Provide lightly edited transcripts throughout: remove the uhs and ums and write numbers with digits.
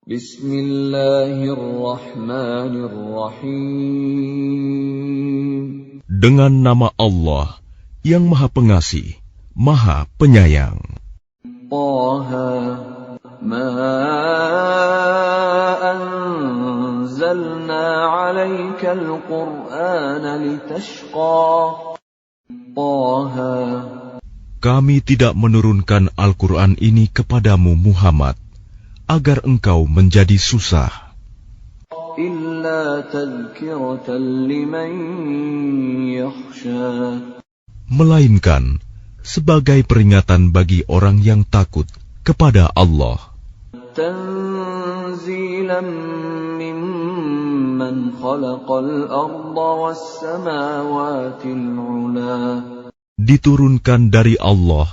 Bismillahirrahmanirrahim. Dengan nama Allah yang Maha Pengasih, Maha Penyayang. Taha ma anzalna 'alaikal Qur'ana litashqa. Taha, Kami tidak menurunkan Al-Quran ini kepadamu Muhammad agar engkau menjadi susah, illa tadhkiratan liman yakhsha, melainkan sebagai peringatan bagi orang yang takut kepada Allah. tanzilan mimman khalaqal arda was samawatil 'ula, Diturunkan dari Allah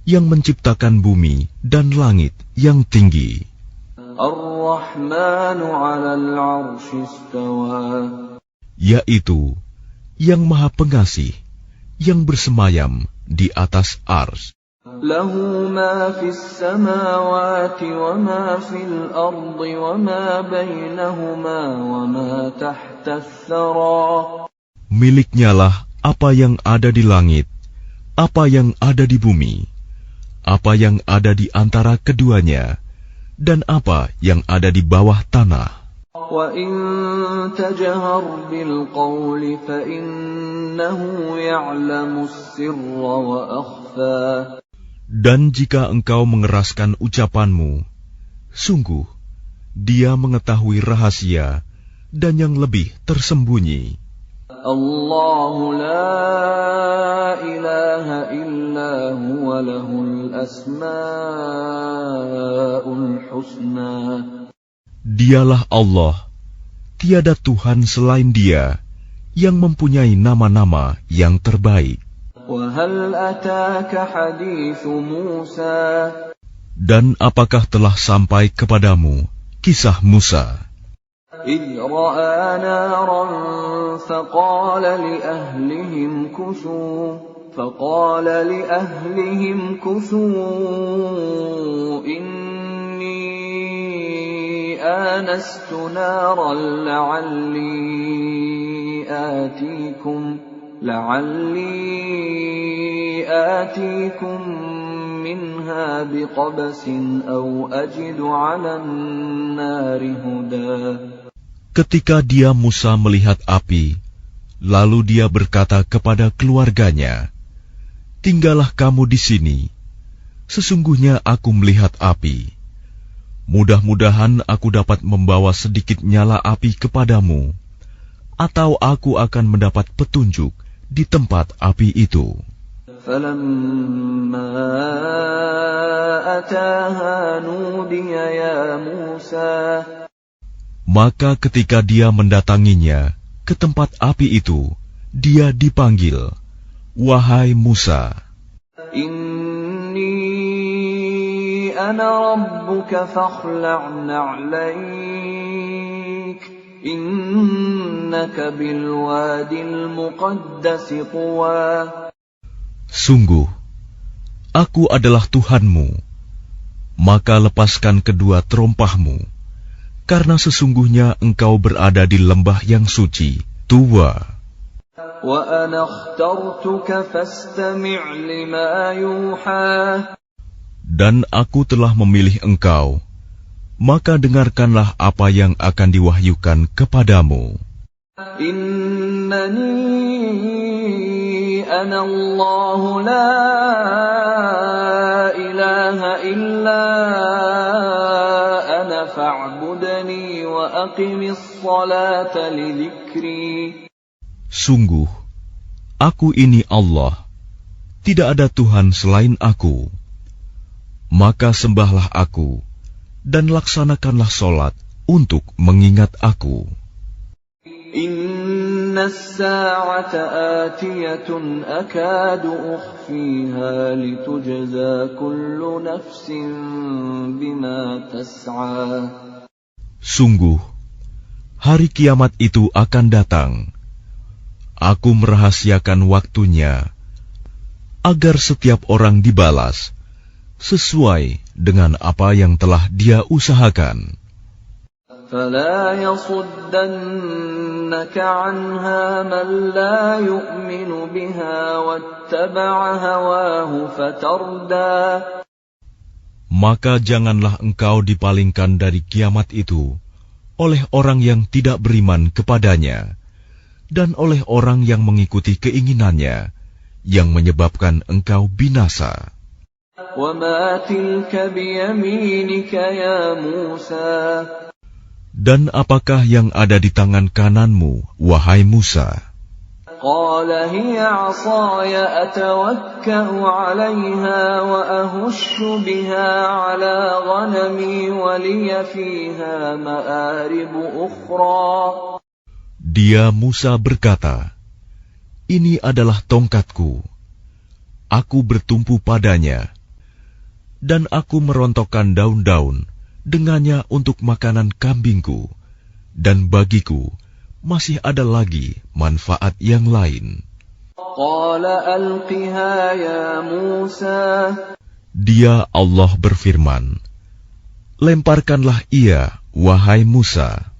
yang menciptakan bumi dan langit yang tinggi. Ar-Rahmanu 'alal 'arsy istawa, Yaitu yang Maha Pengasih yang bersemayam di atas ars. lahu ma fis samawati wa ma fil ardi wa ma bainahuma wa ma tahta ath-thara. Miliknya lah apa yang ada di langit, apa yang ada di bumi, apa yang ada di antara keduanya, dan apa yang ada di bawah tanah. Wa in tajhar bil qawli fa innahu ya'lamu as-sirra wa akhfa. Dan jika engkau mengeraskan ucapanmu, sungguh Dia mengetahui rahasia dan yang lebih tersembunyi. Allahu la ilaha illa huwa lahul asma'ul husna. Dialah Allah, tiada Tuhan selain Dia, yang mempunyai nama-nama yang terbaik. Wa hal ataka hadithu Musa. Dan apakah telah sampai kepadamu kisah Musa? إذ رأى نارا فقال لأهلهم كثوا إني آنست نارا لعلي آتيكم منها بقبس أو أجد على النار هدى. Ketika dia Musa melihat api, lalu dia berkata kepada keluarganya, "Tinggallah kamu di sini. Sesungguhnya aku melihat api. Mudah-mudahan aku dapat membawa sedikit nyala api kepadamu, atau aku akan mendapat petunjuk di tempat api itu." فَلَمَّا أَتَاهَا نُودِيَ يَا مُوسَى. Maka ketika dia mendatanginya ke tempat api itu, dia dipanggil, "Wahai Musa, Inni ana rabbuka fakhla'na 'alaik, innaka bil wadil muqaddas tuwa." Sungguh, aku adalah Tuhanmu, maka lepaskan kedua terompahmu, karena sesungguhnya engkau berada di lembah yang suci, Tuwa. Wa ana akhtartuka fastami' lima yuha. Dan aku telah memilih engkau, maka dengarkanlah apa yang akan diwahyukan kepadamu. Innani ana Allah la ilaha illa ana fa'budni wa aqimis salata li dzikri. Sungguh, aku ini Allah, tidak ada Tuhan selain aku. Maka sembahlah aku, dan laksanakanlah solat untuk mengingat aku. Inna as-sa'ata atiyatun akadu ukhfiha litujza kullu nafsin bima tas'a. Sungguh, hari kiamat itu akan datang. Aku merahasiakan waktunya, agar setiap orang dibalas sesuai dengan apa yang telah dia usahakan. فلا يصدنك عنها من لا يؤمن بها واتبع هواه فتردى. Maka janganlah engkau dipalingkan dari kiamat itu oleh orang yang tidak beriman kepadanya dan oleh orang yang mengikuti keinginannya yang menyebabkan engkau binasa. وَمَا تِلْكَ بِيَمِينِكَ يَا مُوسَى. Dan apakah yang ada di tangan kananmu, wahai Musa? قَالَ هِيَ عَصَايَ أَتَوَكَّأُ عَلَيْهَا وَأَهُشُّ بِهَا عَلَى غَنَمِي وَلِيَ فِيهَا مَآرِبُ أُخْرَى. Dia Musa berkata, ini adalah tongkatku. Aku bertumpu padanya, dan aku merontokkan daun-daun dengannya untuk makanan kambingku, dan bagiku masih ada lagi manfaat yang lain. قَالَ أَلْقِهَا يَا مُوسَى. Dia Allah berfirman, lemparkanlah ia, wahai Musa.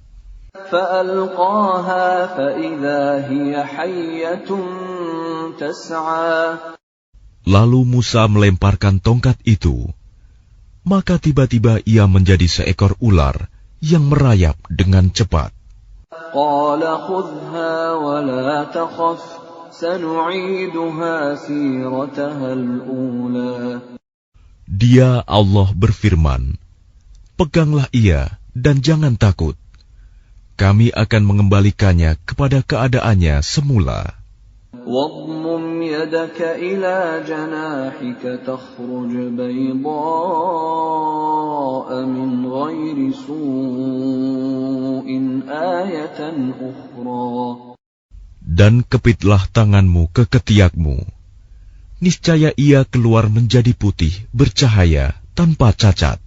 فَأَلْقَاهَا فَإِذَا هِيَ حَيَّةٌ تَسْعَى. Lalu Musa melemparkan tongkat itu, maka tiba-tiba ia menjadi seekor ular yang merayap dengan cepat. قَالَ خُذْهَا وَلَا تَخَفْ سَنُعِيدُهَا سِيرَتَهَا الْأُولَى. Dia Allah berfirman, peganglah ia dan jangan takut. Kami akan mengembalikannya kepada keadaannya semula. وَاضْمُمْ يَدَكَ إِلَى جَنَاحِكَ تَخْرُجْ بَيْضَاءَ مِنْ غَيْرِ سُوءٍ آيَةً أُخْرَى. Dan kepitlah tanganmu ke ketiakmu. Niscaya ia keluar menjadi putih, bercahaya, tanpa cacat,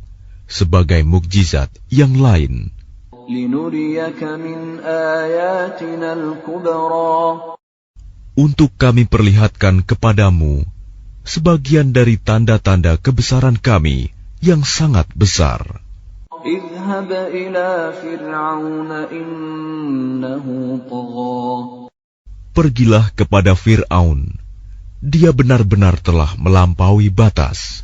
sebagai mukjizat yang lain. لِنُرِيَكَ مِنْ آيَاتِنَا الْكُبْرَى. Untuk kami perlihatkan kepadamu sebagian dari tanda-tanda kebesaran kami yang sangat besar. اذهب إلى فرعون إنه طغى. Pergilah kepada Fir'aun, dia benar-benar telah melampaui batas.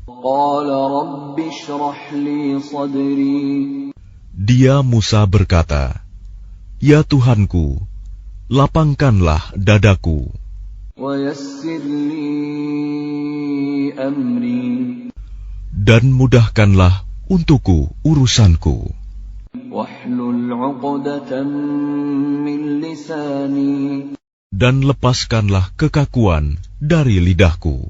قال رب اشرح لي صدري. Dia Musa berkata, ya Tuhanku, lapangkanlah dadaku. ويسر لي أمري. Dan mudahkanlah untukku urusanku. واحلل عقدة من لساني. Dan lepaskanlah kekakuan dari lidahku,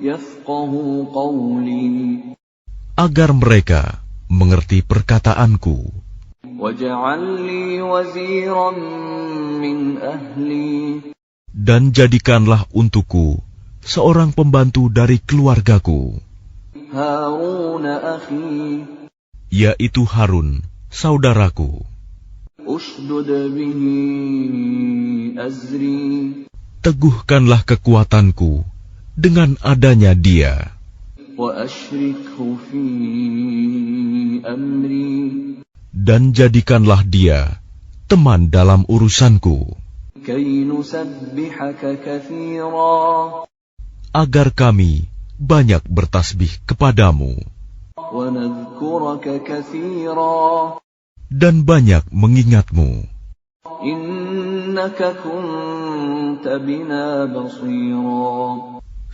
يفقهوا قولي. agar mereka mengerti perkataanku. واجعل لي وزيرا من أهلي. Dan jadikanlah untukku seorang pembantu dari keluargaku, هارون أخي. yaitu Harun, saudaraku. أشدد به أزري. Teguhkanlah kekuatanku dengan adanya dia. وأشركه في أمري. Dan jadikanlah dia teman dalam urusanku, كي نسبحك كثيرا. agar kami banyak bertasbih kepadamu ونذكرك كثيرا. dan banyak mengingatmu. إنك كنت بنا بصيرا.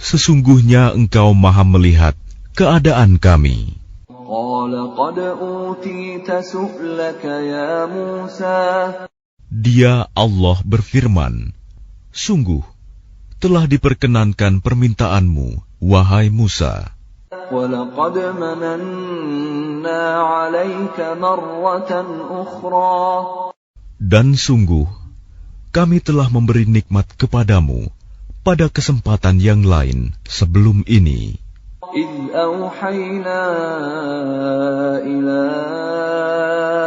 Sesungguhnya engkau maha melihat keadaan kami. قال قد أوتيت سؤلك يا موسى. Dia Allah berfirman, sungguh telah diperkenankan permintaanmu, wahai Musa. وَلَقَدْ مَنَنَّا عَلَيْكَ مَرَّةً أُخْرَى. Dan sungguh kami telah memberi nikmat kepadamu pada kesempatan yang lain sebelum ini. إِذْ أَوْحَيْنَا إِلَىٰ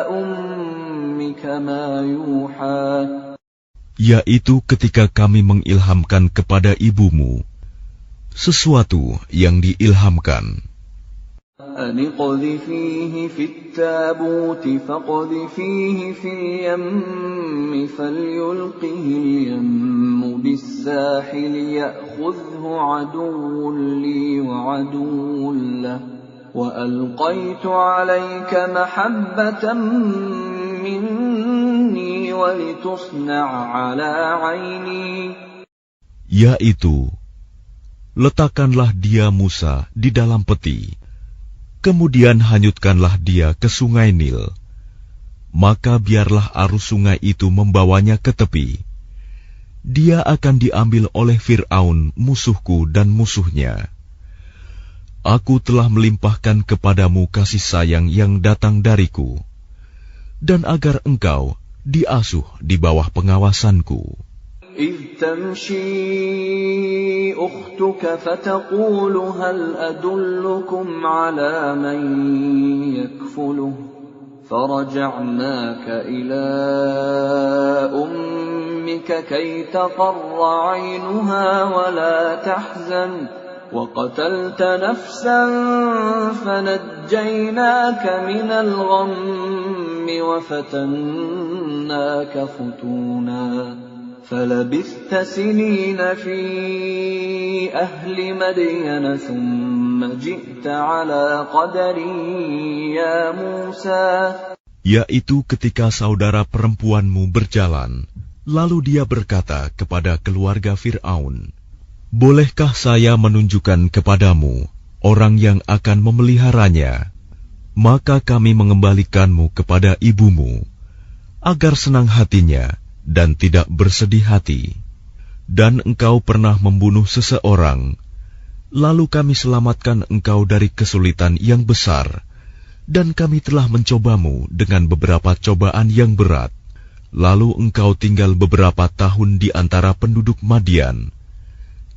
أُمِّكَ مَا يُوحَىٰ. Yaitu ketika kami mengilhamkan kepada ibumu sesuatu yang diilhamkan. أن اقذفيه في التابوت فاقذفيه في اليم فليلقه اليم بالساحل يأخذه عدو لي وعدو له وألقيت عليك محبة مني ولتصنع على عيني. Yaitu, letakkanlah dia Musa di dalam peti, kemudian hanyutkanlah dia ke sungai Nil. Maka biarlah arus sungai itu membawanya ke tepi. Dia akan diambil oleh Fir'aun musuhku dan musuhnya. Aku telah melimpahkan kepadamu kasih sayang yang datang dariku, dan agar engkau diasuh di bawah pengawasanku. إذ تمشي أختك فتقول هل أدلكم على من يكفله فرجعناك إلى أمك كي تقر عينها ولا تحزن وقتلت نفسا فنجيناك من الغم وفتناك فتونا فلبثت سنين في أهل مدين ثم جئت على قدر يا موسى. Yaitu ketika saudara perempuanmu berjalan, lalu dia berkata kepada keluarga Fir'aun, bolehkah saya menunjukkan kepadamu orang yang akan memeliharanya? Maka kami mengembalikanmu kepada ibumu, agar senang hatinya dan tidak bersedih hati. Dan engkau pernah membunuh seseorang, lalu kami selamatkan engkau dari kesulitan yang besar, dan kami telah mencobamu dengan beberapa cobaan yang berat. Lalu engkau tinggal beberapa tahun di antara penduduk Madian.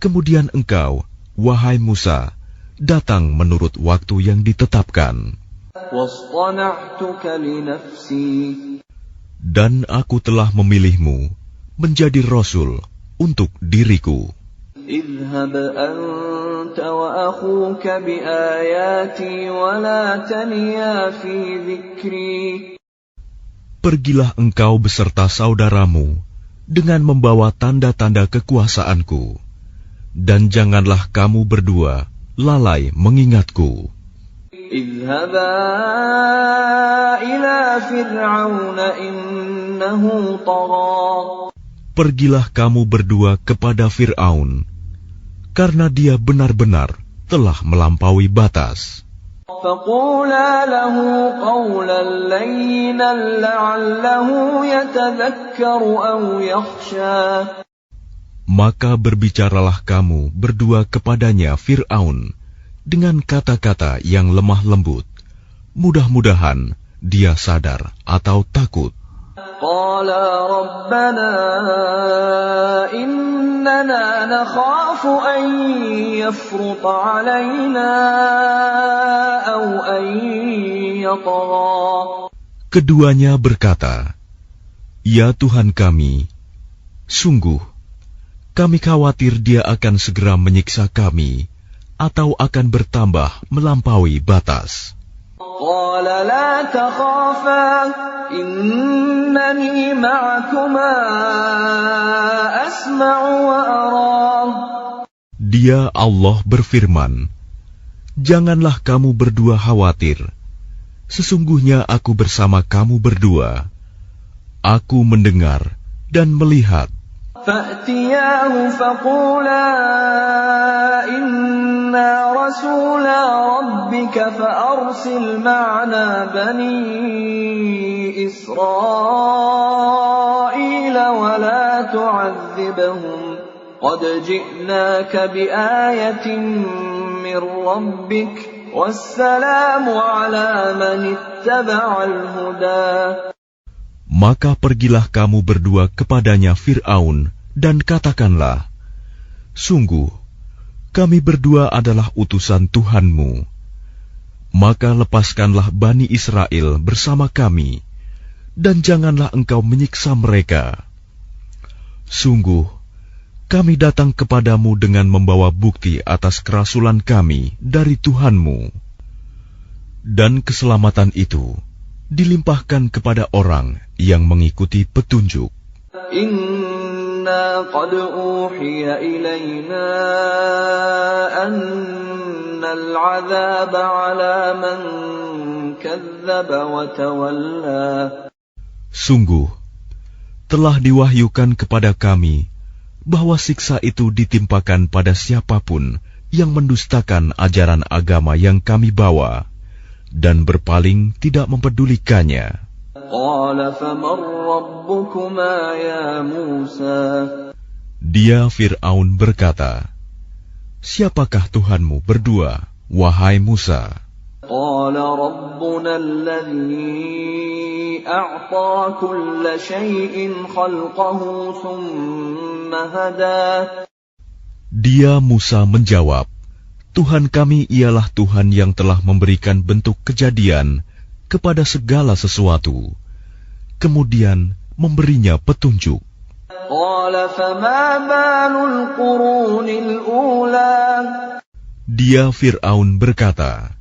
Kemudian engkau, wahai Musa, datang menurut waktu yang ditetapkan. Dan aku telah memilihmu menjadi Rasul untuk diriku. اذهب أنت وأخوك بآياتي ولا تنيا في ذكري. Pergilah engkau beserta saudaramu dengan membawa tanda-tanda kekuasaanku, dan janganlah kamu berdua lalai mengingatku. اذهبا إلى فرعون إنه طغى. Pergilah kamu berdua kepada Fir'aun, karena dia benar-benar telah melampaui batas. فقولا له قولا لينا لعله يتذكر أو يخشى. Maka berbicaralah kamu berdua kepadanya Fir'aun dengan kata-kata yang lemah lembut. Mudah-mudahan dia sadar atau takut. قالا ربنا إننا نخاف أن يفرط علينا أو أن يطغى. Keduanya berkata, ya Tuhan kami, sungguh kami khawatir dia akan segera menyiksa kami atau akan bertambah melampaui batas. قال لا تخافا إنني معكما أسمع وأرى. Dia Allah berfirman, janganlah kamu berdua khawatir. Sesungguhnya aku bersama kamu berdua. Aku mendengar dan melihat. فأتياه فقولا إنا رسولا ربك فأرسل معنا بني إسرائيل ولا تعذبهم قد جئناك بآية من ربك والسلام على من اتبع الهدى. Maka pergilah kamu berdua kepadanya Fir'aun dan katakanlah, sungguh, kami berdua adalah utusan Tuhanmu. Maka lepaskanlah Bani Israel bersama kami, dan janganlah engkau menyiksa mereka. Sungguh, kami datang kepadamu dengan membawa bukti atas kerasulan kami dari Tuhanmu. Dan keselamatan itu dilimpahkan kepada orang yang mengikuti petunjuk. Inna qad uhiya ilayna annal 'adzaba 'ala man kadzdzaba wa tawalla. Sungguh, telah diwahyukan kepada kami bahwa siksa itu ditimpakan pada siapapun yang mendustakan ajaran agama yang kami bawa dan berpaling tidak mempedulikannya. Qala faman rabbukuma ya Musa. Dia Fir'aun berkata, siapakah Tuhanmu berdua, wahai Musa? Qala rabbuna alladhi a'ta kulla shay'in khalqahu thumma hada. Dia Musa menjawab, Tuhan kami ialah Tuhan yang telah memberikan bentuk kejadian kepada segala sesuatu, kemudian memberinya petunjuk. Qala fama balul qurunil ula. Dia Fir'aun berkata,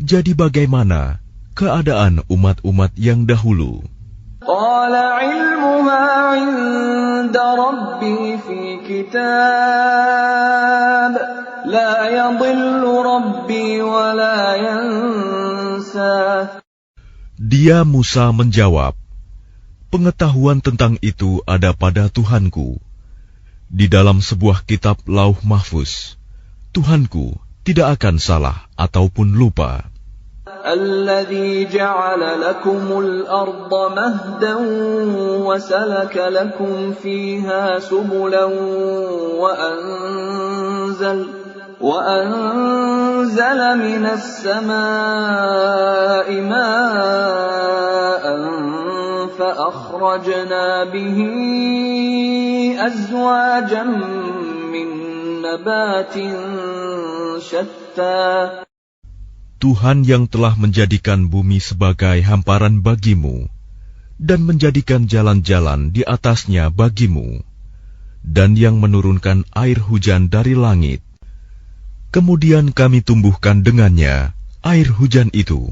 jadi bagaimana keadaan umat-umat yang dahulu? Qala ilmuha 'inda rabbi fi kitab la yadhillu rabbi wa la yansa. Dia Musa menjawab, pengetahuan tentang itu ada pada Tuhanku. Di dalam sebuah kitab Lauh Mahfuz, Tuhanku tidak akan salah ataupun lupa. Alladzi ja'ala lakumul arda mahdan wa salaka lakum fiha subulan wa anzala minas samaa'i ma'an fa akhrajna bihi azwajan min nabatin syatta. Tuhan yang telah menjadikan bumi sebagai hamparan bagimu dan menjadikan jalan-jalan di atasnya bagimu, dan yang menurunkan air hujan dari langit. Kemudian kami tumbuhkan dengannya air hujan itu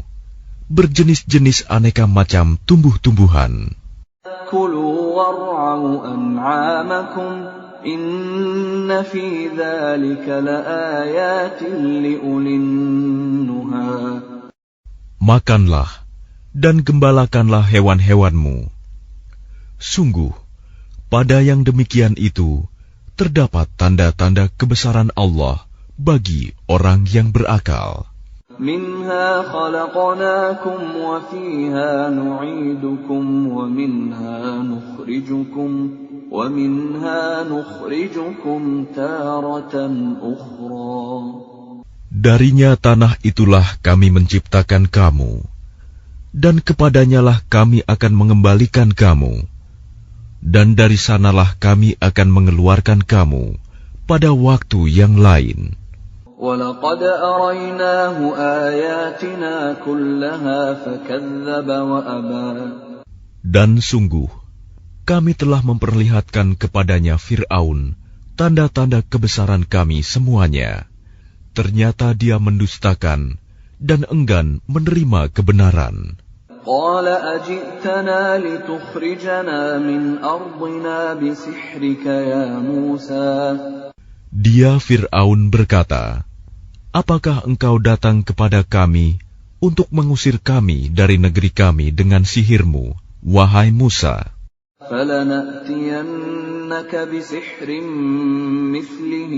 berjenis-jenis aneka macam tumbuh-tumbuhan. Kulu war'au an'amakum inna fi dzalika laayatin liulin nuha. Makanlah dan gembalakanlah hewan-hewanmu. Sungguh, pada yang demikian itu terdapat tanda-tanda kebesaran Allah bagi orang yang berakal. Minha khalaqnakum wa fiha nu'idukum wa minha nukhrijukum taratan ukhra. Darinya tanah itulah kami menciptakan kamu, dan kepadanyalah kami akan mengembalikan kamu, dan dari sanalah kami akan mengeluarkan kamu pada waktu yang lain. وَلَقَدْ أَرَيْنَاهُ آيَاتِنَا كُلَّهَا فَكَذَّبَ وَأَبَى. Dan sungguh, kami telah memperlihatkan kepadanya Fir'aun tanda-tanda kebesaran kami semuanya. Ternyata dia mendustakan dan enggan menerima kebenaran. قَالَ أَجِئْتَنَا لِتُخْرِجَنَا مِنْ أَرْضِنَا بِسِحْرِكَ يَا مُوسَى. Dia Fir'aun berkata, apakah engkau datang kepada kami untuk mengusir kami dari negeri kami dengan sihirmu, wahai Musa? فَلَنَأْتِيَنَّكَ بِسِحْرٍ مِثْلِهِ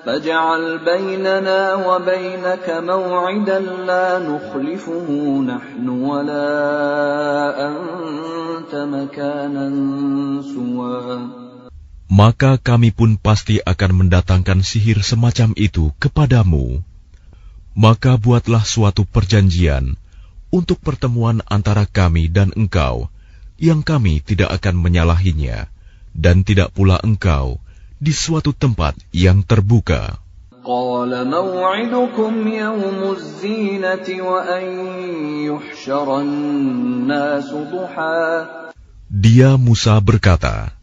فَاجْعَلْ بَيْنَنَا وَبَيْنَكَ مَوْعِدًا لَا نُخْلِفُهُ نَحْنُ وَلَا أَنْتَ مَكَانًا سُوًى. Maka kami pun pasti akan mendatangkan sihir semacam itu kepadamu. Maka buatlah suatu perjanjian untuk pertemuan antara kami dan engkau, yang kami tidak akan menyalahinya, dan tidak pula engkau di suatu tempat yang terbuka. قَالَ مَوْعِدُكُمْ يَوْمُ الزِّينَةِ وَأَنْ يُحْشَرَ النَّاسُ ضُحًى. Dia Musa berkata,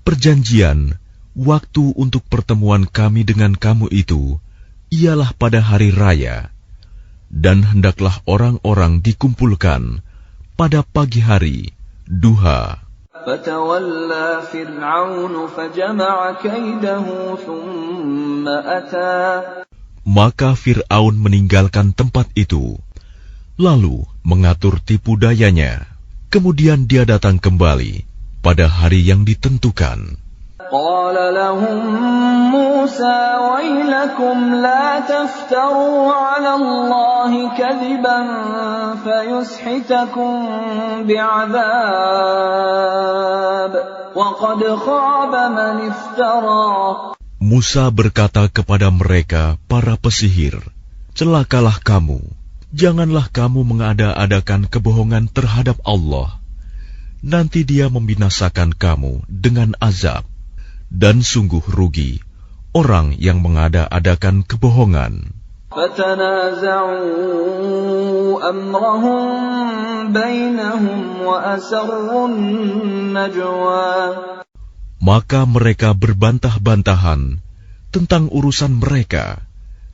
perjanjian, waktu untuk pertemuan kami dengan kamu itu, ialah pada hari raya, dan hendaklah orang-orang dikumpulkan pada pagi hari, duha. فَتَوَلَّى فِرْعَوْنُ فَجَمَعَ كَيْدَهُ ثُمَّ أَتَى. Maka Fir'aun meninggalkan tempat itu, lalu mengatur tipu dayanya. Kemudian dia datang kembali pada hari yang ditentukan. قال لهم موسى ويلكم لا تفتروا على الله كذبا فيسحتكم بعذاب وقد خاب من افترى. Musa berkata kepada mereka, para pesihir, celakalah kamu, janganlah kamu mengada-adakan kebohongan terhadap Allah. Nanti dia membinasakan kamu dengan azab. Dan sungguh rugi orang yang mengada-adakan kebohongan. فَتَنَازَعُوا أَمْرَهُمْ بَيْنَهُمْ وَأَسَرُّوا النَّجْوَى. Maka mereka berbantah-bantahan tentang urusan mereka,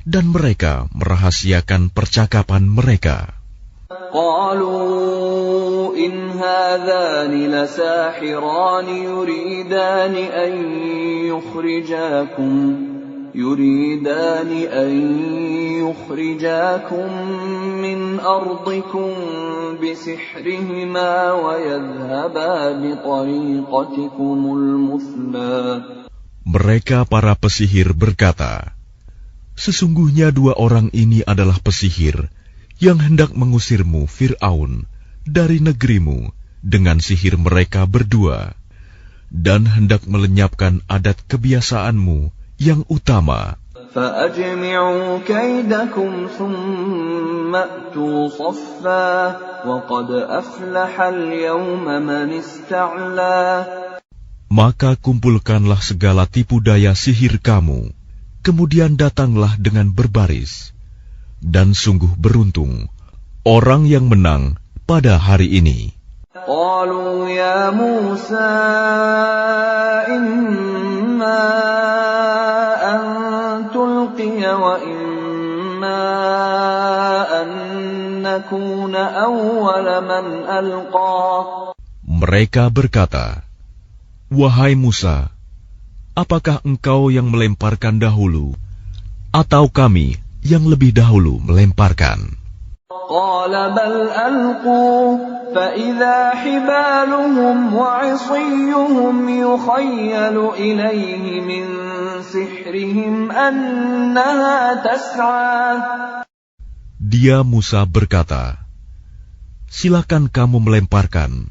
dan mereka merahasiakan percakapan mereka. قالوا إن هذان لساحران يريدان أن يخرجاكم من أرضكم بسحرهما ويذهبا بطريقتكم المثلى. Mereka para pesihir berkata, sesungguhnya dua orang ini adalah pesihir yang hendak mengusirmu, Fir'aun, dari negerimu dengan sihir mereka berdua, dan hendak melenyapkan adat kebiasaanmu yang utama. فَأَجْمِعُوا كَيْدَكُمْ ثُمَّ أْتُوا صَفًّا وَقَدْ أَفْلَحَ الْيَوْمَ مَنِ اسْتَعْلَى. Maka kumpulkanlah segala tipu daya sihir kamu, kemudian datanglah dengan berbaris. Dan sungguh beruntung orang yang menang pada hari ini. قالوا يا موسى إما أن تلقي وإما أن نكون أول من ألقى. Mereka berkata, wahai Musa, apakah engkau yang melemparkan dahulu, atau kami yang lebih dahulu melemparkan? قال بل ألقوا فإذا حبالهم وعصيهم يخيل إليه من سحرهم أنها تسعى. Dia Musa berkata, silakan kamu melemparkan.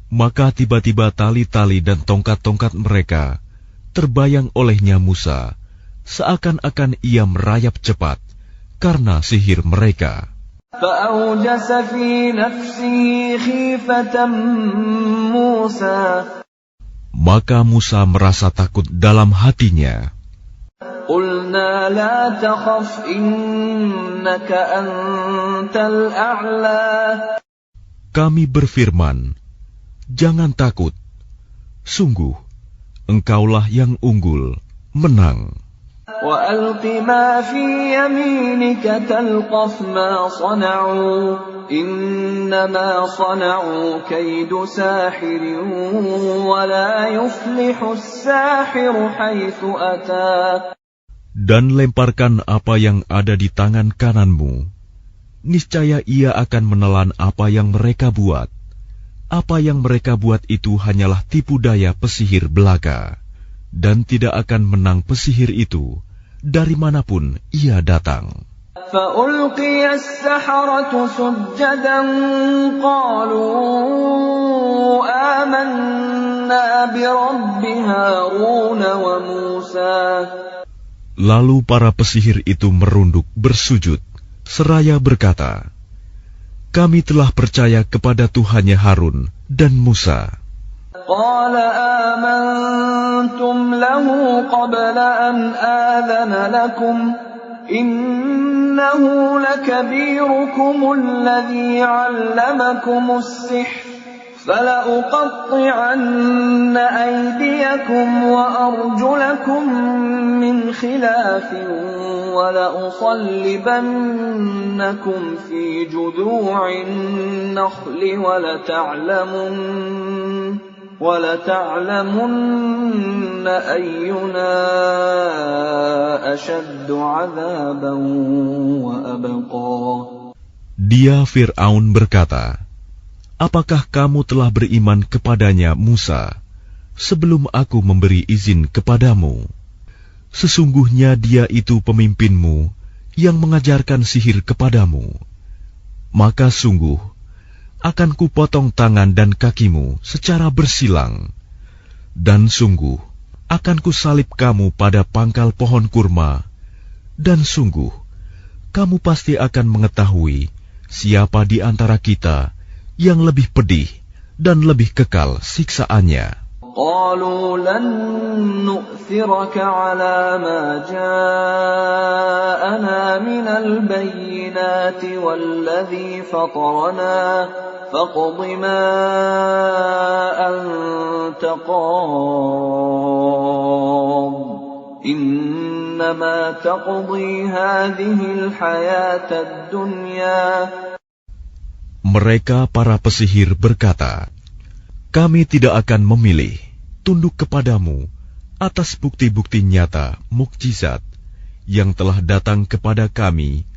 Maka tiba-tiba tali-tali dan tongkat-tongkat mereka terbayang olehnya Musa, seakan-akan ia merayap cepat karena sihir mereka. فأوجس في نفسه خيفة موسى. Maka Musa merasa takut dalam hatinya. قلنا لا تخف إنك أنت الأعلى. Kami berfirman, jangan takut, sungguh engkaulah yang unggul, menang. وَأَلْقِ مَا فِي يَمِينِكَ تَلْقَفْ مَا صَنَعُوا إِنَّمَا صَنَعُوا كَيْدُ سَاحِرٍ وَلَا يُفْلِحُ السَّاحِرُ حَيْثُ أَتَى. Dan lemparkan apa yang ada di tangan kananmu. Niscaya ia akan menelan apa yang mereka buat. Apa yang mereka buat itu hanyalah tipu daya pesihir belaka. Dan tidak akan menang pesihir itu dari manapun ia datang. فَأُلْقِيَ السَّحَرَةُ سُجَّدًا قَالُوا آمَنَّا بِرَبِّ هَارُونَ وَمُوسَى. Lalu para pesihir itu merunduk bersujud seraya berkata, kami telah percaya kepada Tuhannya Harun dan Musa. قال آمنتم له قبل أن آذن لكم إنه لكبيركم الذي علمكم السحر فلأقطعن أيديكم وأرجلكم من خلاف ولأصلبنكم في جذوع النخل ولتعلمن أينا أشد عذابا وأبقى. Dia Fir'aun berkata, apakah kamu telah beriman kepadanya Musa sebelum aku memberi izin kepadamu? Sesungguhnya dia itu pemimpinmu yang mengajarkan sihir kepadamu. Maka sungguh akan kupotong tangan dan kakimu secara bersilang, dan sungguh akan kusalib kamu pada pangkal pohon kurma, dan sungguh kamu pasti akan mengetahui siapa di antara kita yang lebih pedih dan lebih kekal siksaannya. قالوا لن نؤثرك على ما جاءنا من البينات والذي فطرنا فاقض ما أنت قاض إنما تقضي هذه الحياة الدنيا. Mereka para pesihir berkata, kami tidak akan memilih tunduk kepadamu atas bukti-bukti nyata mukjizat yang telah datang kepada kami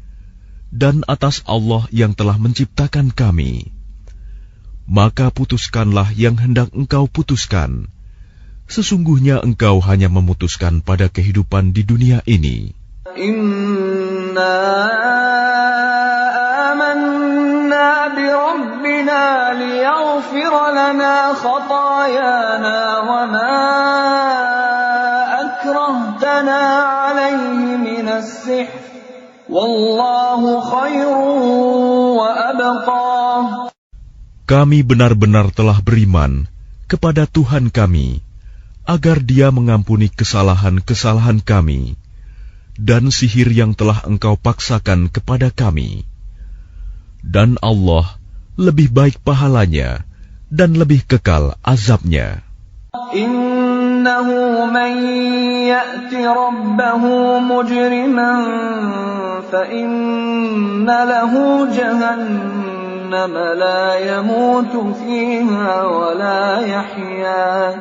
dan atas Allah yang telah menciptakan kami. Maka putuskanlah yang hendak engkau putuskan. Sesungguhnya engkau hanya memutuskan pada kehidupan di dunia ini. Inna amanna bi rabbina liyaghfir lana khatayana wa ma akrahtana alayhi minas sihr wallahu khairun wa abqa. Kami benar-benar telah beriman kepada Tuhan kami, agar Dia mengampuni kesalahan-kesalahan kami dan sihir yang telah Engkau paksakan kepada kami. Dan Allah lebih baik pahalanya dan lebih kekal azabnya. Innahu man ya'ti rabbahu mujriman fa inna lahu jahannam la yamutu fiha wa la yahya.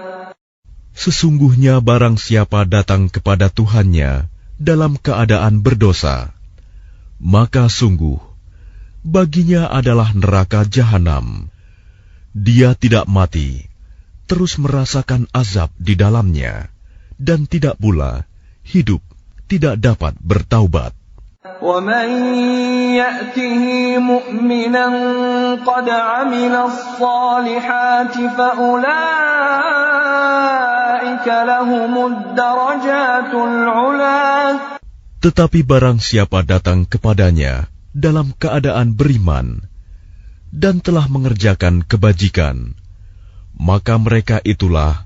Sesungguhnya barang siapa datang kepada Tuhannya dalam keadaan berdosa, maka sungguh baginya adalah neraka jahanam. Dia tidak mati, terus merasakan azab di dalamnya, dan tidak pula hidup tidak dapat bertaubat. وَمَنْ يَأْتِهِ مُؤْمِنًا قَدْ عَمِلَ الصَّالِحَاتِ فَأُولَئِكَ لَهُمُ الدَّرَجَاتُ الْعُلَى. Tetapi barang siapa datang kepadanya dalam keadaan beriman dan telah mengerjakan kebajikan, maka mereka itulah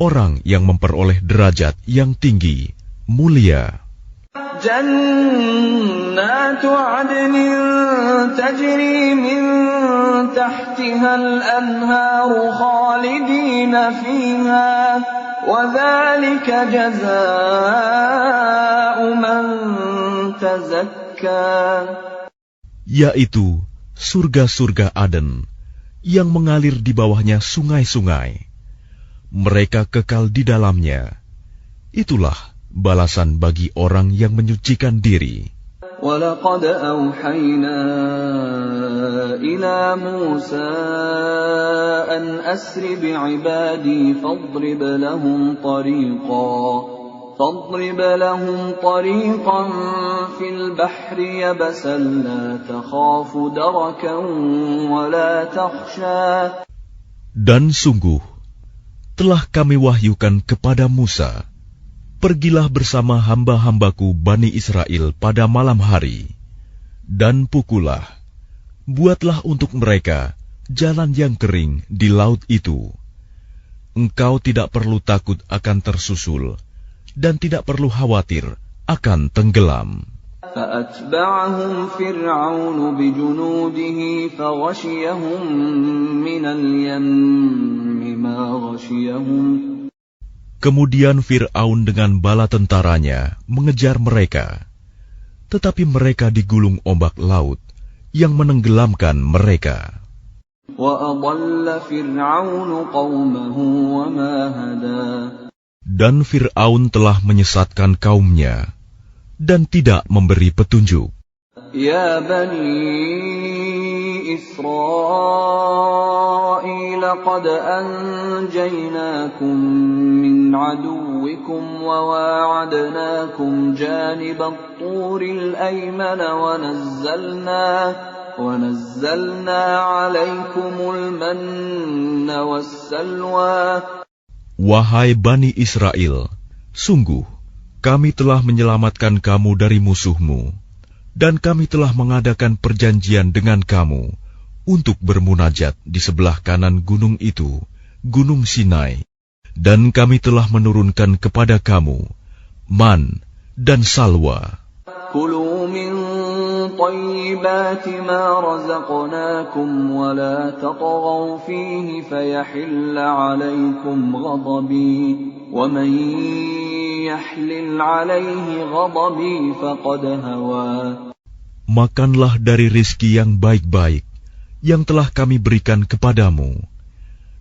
orang yang memperoleh derajat yang tinggi, mulia. جنات عدن تجري من تحتها الأنهار خالدين فيها وذلك جزاء من تزكى. Yaitu surga-surga Aden yang mengalir di bawahnya sungai-sungai. Mereka kekal di dalamnya. Itulah balasan bagi orang yang menyucikan diri. وَلَقَدْ أَوْحَيْنَا إِلَى مُوسَى أَنْ أَسْرِ بِعِبَادِي فَاضْرِبْ لَهُمْ طَرِيقًا فِي الْبَحْرِ يَبَسًا لَا تَخَافُ دَرَكًا وَلَا تَخْشَى. Dan sungguh telah kami wahyukan kepada Musa, pergilah bersama hamba-hambaku Bani Israel pada malam hari, dan pukullah, buatlah untuk mereka jalan yang kering di laut itu. Engkau tidak perlu takut akan tersusul, dan tidak perlu khawatir akan tenggelam. فَأَتْبَعَهُمْ فِرْعَوْنُ بِجُنُودِهِ فغشيهم من اليم ما غشيهم. Kemudian Fir'aun dengan bala tentaranya mengejar mereka, tetapi mereka digulung ombak laut yang menenggelamkan mereka. وَأَضَلَّ فِرْعَوْنُ قَوْمَهُ وَمَا هَدَى. Dan Fir'aun telah menyesatkan kaumnya dan tidak memberi petunjuk. يا بني إسرائيل قد أنجيناكم من عدوكم وواعدناكم جانب الطور الأيمن ونزلنا عليكم المن والسلوى. Wahai Bani Israel, sungguh kami telah menyelamatkan kamu dari musuhmu, dan kami telah mengadakan perjanjian dengan kamu untuk bermunajat di sebelah kanan gunung itu, Gunung Sinai, dan kami telah menurunkan kepada kamu man dan salwa. كلوا من طيبات ما رزقناكم ولا تطغوا فيه فيحل عليكم غضبي ومن يحلل عليه غضبي فقد هوى. Makanlah dari rizki yang baik-baik yang telah kami berikan kepadamu,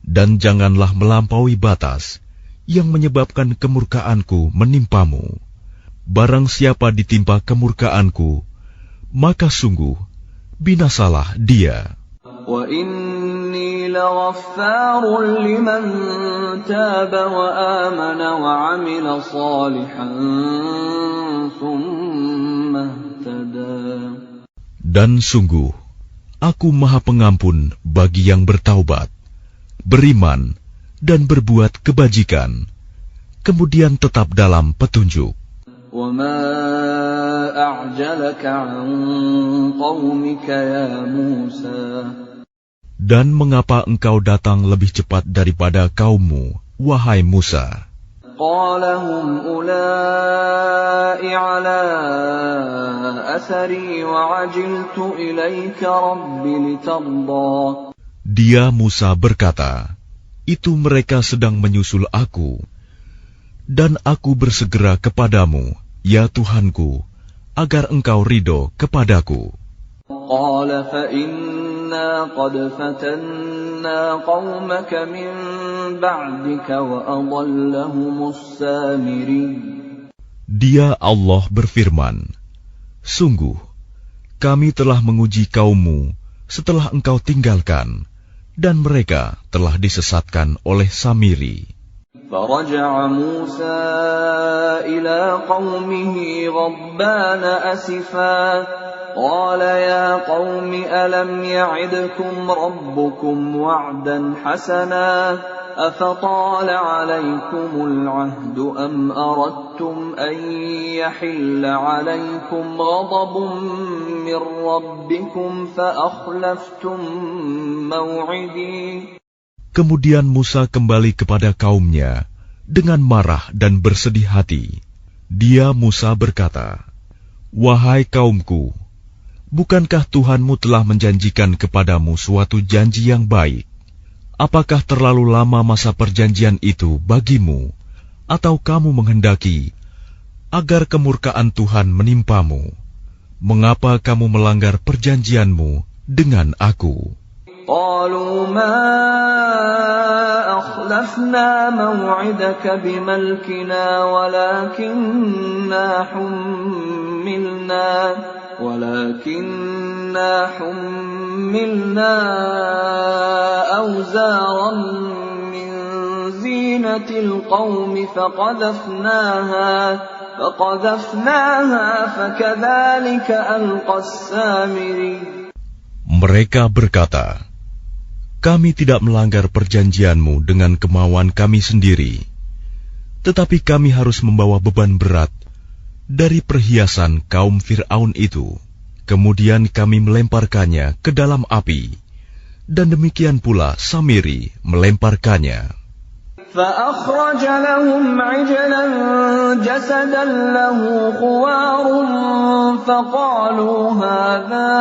dan janganlah melampaui batas yang menyebabkan kemurkaanku menimpamu. Barang siapa ditimpa kemurkaanku, maka sungguh binasalah dia. وَإِنِّي لَغَفَّارٌ لِمَن تَابَ وَآمَنَ وَعَمِلَ صَالِحًا ثُمَّ اهْتَدَى. Dan sungguh, aku Maha Pengampun bagi yang bertaubat, beriman, dan berbuat kebajikan, kemudian tetap dalam petunjuk. وَمَا أَعْجَلَكَ عَنْ قَوْمِكَ يَا مُوسَى. Dan mengapa engkau datang lebih cepat daripada kaummu, wahai Musa? قَالَ هُمْ أُولَاءِ عَلَىٰ أَثَرِي وَعَجِلْتُ إِلَيْكَ رَبِّ لِتَرْضَىٰ. Dia Musa berkata, itu mereka sedang menyusul aku, dan aku bersegera kepadamu, ya Tuhanku, agar engkau ridho kepadaku. قَالَ فَإِنَّا قَدْ فَتَنَّا قَوْمَكَ مِن بَعْدِكَ وَأَضَلَّهُمُ السَّامِرِيُّ. Dia Allah berfirman, sungguh, kami telah menguji kaummu setelah engkau tinggalkan, dan mereka telah disesatkan oleh Samiri. فَرَجَعَ مُوسَى إِلَىٰ قَوْمِهِ غَضْبَانَ أَسِفًا قَالَ يَا قَوْمِ أَلَمْ يَعِدْكُمْ رَبُّكُمْ وَعْدًا حَسَنًا أَفَطَالَ عَلَيْكُمُ الْعَهْدُ أَمْ أَرَدتُّمْ أَن يَحِلَّ عَلَيْكُمْ غَضَبٌ مِّن رَّبِّكُمْ فَأَخْلَفْتُم مَّوْعِدِي. Kemudian Musa kembali kepada kaumnya dengan marah dan bersedih hati. Dia Musa berkata, wahai kaumku, bukankah Tuhanmu telah menjanjikan kepadamu suatu janji yang baik? Apakah terlalu lama masa perjanjian itu bagimu, atau kamu menghendaki agar kemurkaan Tuhan menimpamu? Mengapa kamu melanggar perjanjianmu dengan aku? قالوا ما أخلفنا موعدك بملكنا ولكننا حملنا أوزارا من زينة القوم فقذفناها فكذلك ألقى السامري. Mereka berkata, kami tidak melanggar perjanjianmu dengan kemauan kami sendiri, tetapi kami harus membawa beban berat dari perhiasan kaum Fir'aun itu. Kemudian kami melemparkannya ke dalam api, dan demikian pula Samiri melemparkannya. فَأَخْرَجَ لَهُمْ عِجْلًا جَسَدًا لَهُ خُوَارٌ فَقَالُوا هَٰذَا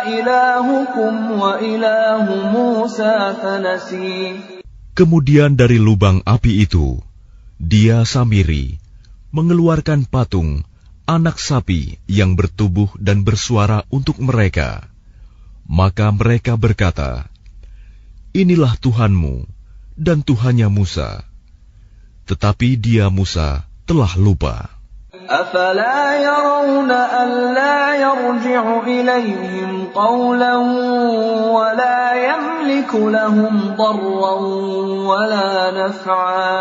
إِلَٰهُكُمْ إلهكم وإله موسى فنسي. Kemudian dari lubang api itu, dia Samiri mengeluarkan patung anak sapi yang bertubuh dan bersuara untuk mereka. Maka mereka berkata, "Inilah Tuhanmu dan Tuhannya Musa." Tetapi dia Musa telah lupa. أفلا يرون ألا يرجع إليهم قولا ولا يملك لهم ضرا ولا نفعا.